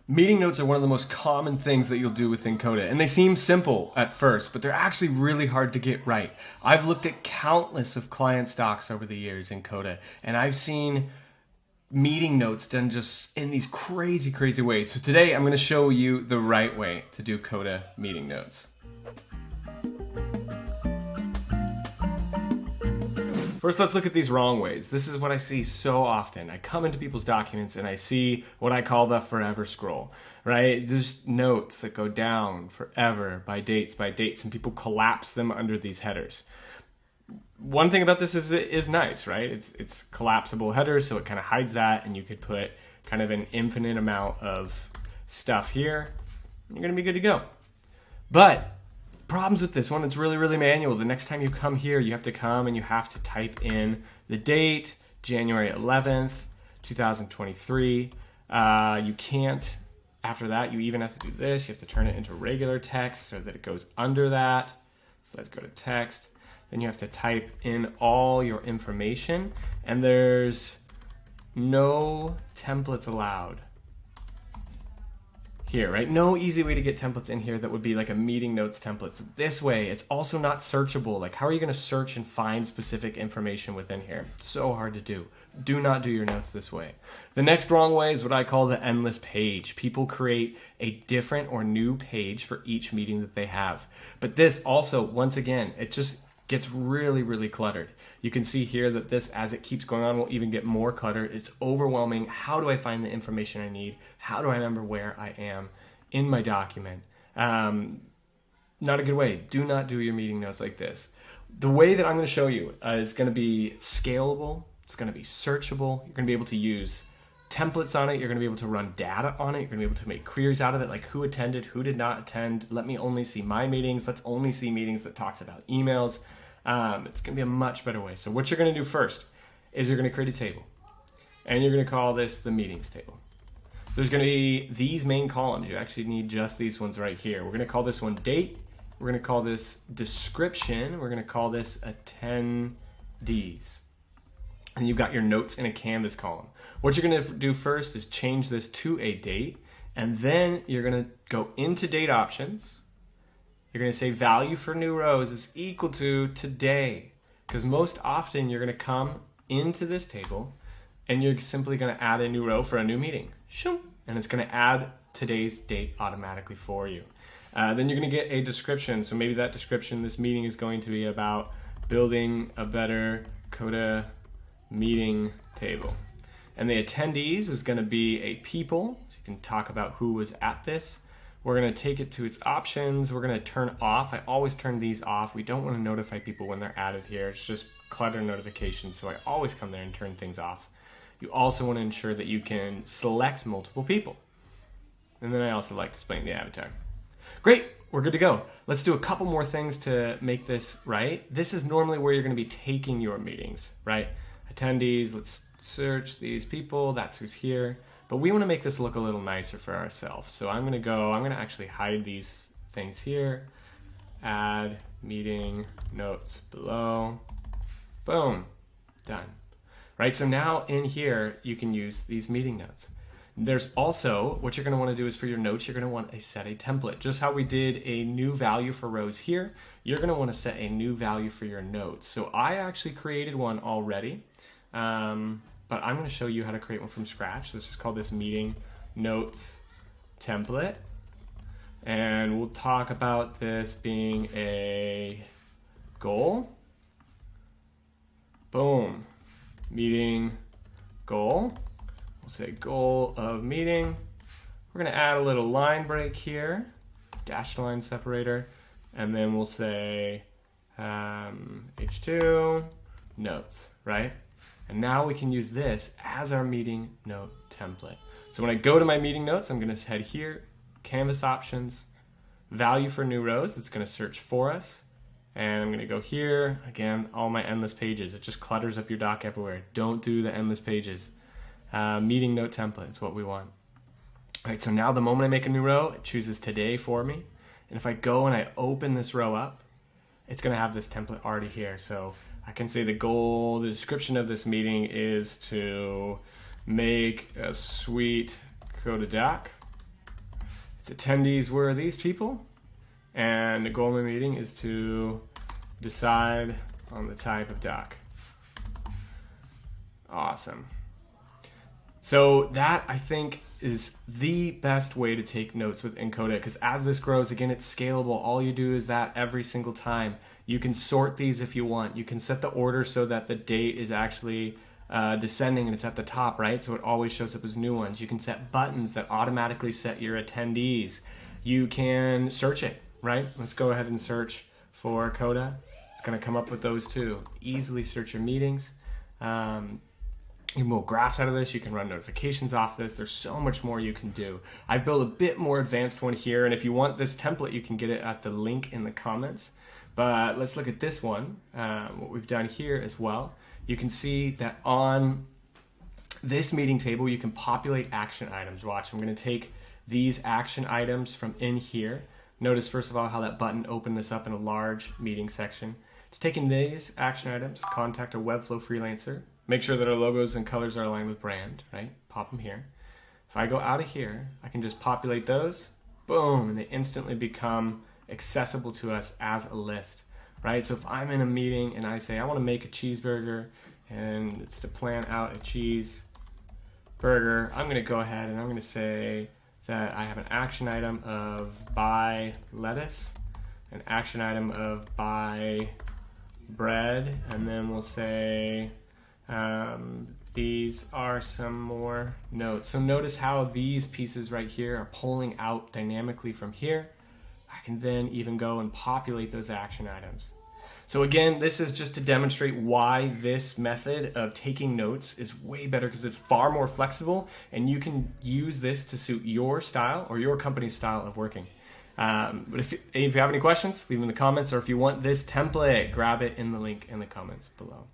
Meeting notes are one of the most common things that you'll do within Coda, and they seem simple at first, but they're actually really hard to get right. I've looked at countless of client stocks over the years in Coda, and I've seen meeting notes done just in these crazy ways. So today I'm going to show you the right way to do Coda meeting notes. First, let's look at these wrong ways. This is what I see so often. I come into people's documents and I see what I call the forever scroll, right? There's notes that go down forever by dates, and people collapse them under these headers. One thing about this is it is nice, right? It's collapsible headers, so it kind of hides that, and you could put kind of an infinite amount of stuff here, and you're gonna be good to go. But problems with this one, it's really manual. The next time you come here, you have to come and you have to type in the date, January 11th, 2023. You can't, after that, you even have to do this. You have to turn it into regular text so that it goes under that. So let's go to text. Then you have to type in all your information, and there's no templates allowed here, right? No easy way to get templates in here that would be like a meeting notes template. So this way, it's also not searchable. Like, how are you going to search and find specific information within here? It's so hard to do. Do not do your notes this way. The next wrong way is what I call the endless page. People create a different or new page for each meeting that they have. But this also, once again, it just gets really cluttered. You can see here that this, as it keeps going on, will even get more cluttered. It's overwhelming. How do I find the information I need? How do I remember where I am in my document? Not a good way. Do not do your meeting notes like this. The way that I'm going to show you is going to be scalable. It's going to be searchable. You're going to be able to use templates on it. You're going to be able to run data on it. You're going to be able to make queries out of it, like who attended, who did not attend. Let me only see my meetings. Let's only see meetings that talks about emails. It's going to be a much better way. So what you're going to do first is you're going to create a table, and you're going to call this the meetings table. There's going to be these main columns. You actually need just these ones right here. We're going to call this one date. We're going to call this description. We're going to call this attendees. And you've got your notes in a Canvas column. What you're going to do first is change this to a date, and then you're going to go into date options. You're going to say value for new rows is equal to today, because most often you're going to come into this table and you're simply going to add a new row for a new meeting. And it's going to add today's date automatically for you. Then you're going to get a description. So maybe that description, this meeting is going to be about building a better Coda meeting table. And the attendees is going to be a people. So you can talk about who was at this. We're going to take it to its options. We're going to turn off. I always turn these off. We don't want to notify people when they're added here. It's just clutter notifications. So I always come there and turn things off. You also want to ensure that you can select multiple people. And then I also like displaying the avatar. Great, we're good to go. Let's do a couple more things to make this right. This is normally where you're going to be taking your meetings, right? Attendees, let's search these people. That's who's here. But we want to make this look a little nicer for ourselves. So I'm going to actually hide these things here. Add meeting notes below. Boom, done. Right, so now in here, you can use these meeting notes. There's also, what you're going to want to do is for your notes, you're going to want to set a template. Just how we did a new value for rows here, you're going to want to set a new value for your notes. So I actually created one already. But I'm going to show you how to create one from scratch. Let's just call this meeting notes template. And we'll talk about this being a goal. Boom. Meeting goal. We'll say goal of meeting. We're going to add a little line break here, dashed line separator. And then we'll say H2 notes, right? And now we can use this as our meeting note template. So when I go to my meeting notes, I'm going to head here, Canvas options, value for new rows. It's going to search for us. And I'm going to go here, again, all my endless pages. It just clutters up your doc everywhere. Don't do the endless pages. Meeting note template is what we want. All right, so now the moment I make a new row, it chooses today for me. And if I go and I open this row up, it's going to have this template already here. So I can say the goal, the description of this meeting is to make a sweet Coda doc. its attendees were these people, and the goal of my meeting is to decide on the type of doc. Awesome. So that, I think, is the best way to take notes within Coda, because as this grows, again, it's scalable. All you do is that every single time. You can sort these if you want. You can set the order so that the date is actually descending and it's at the top, right? So it always shows up as new ones. You can set buttons that automatically set your attendees. You can search it, right? Let's go ahead and search for Coda. It's going to come up with those too. Easily search your meetings. You can build graphs out of this. You can run notifications off this. There's so much more you can do. I've built a bit more advanced one here, and if you want this template, you can get it at the link in the comments. But let's look at this one, what we've done here as well. You can see that on this meeting table, you can populate action items. Watch, I'm going to take these action items from in here. Notice, first of all, how that button opened this up in a large meeting section. It's taking these action items, contact a Webflow freelancer. Make sure that our logos and colors are aligned with brand, right? Pop them here. If I go out of here, I can just populate those. Boom, and they instantly become accessible to us as a list, right? So if I'm in a meeting and I say I want to make a cheeseburger and it's to plan out a cheeseburger, I'm going to go ahead and I'm going to say that I have an action item of buy lettuce, an action item of buy bread, and then we'll say these are some more notes. So notice how these pieces right here are pulling out dynamically from here. I can then even go and populate those action items. So again, this is just to demonstrate why this method of taking notes is way better, because it's far more flexible and you can use this to suit your style or your company's style of working. But if you have any questions, leave them in the comments, or if you want this template, grab it in the link in the comments below.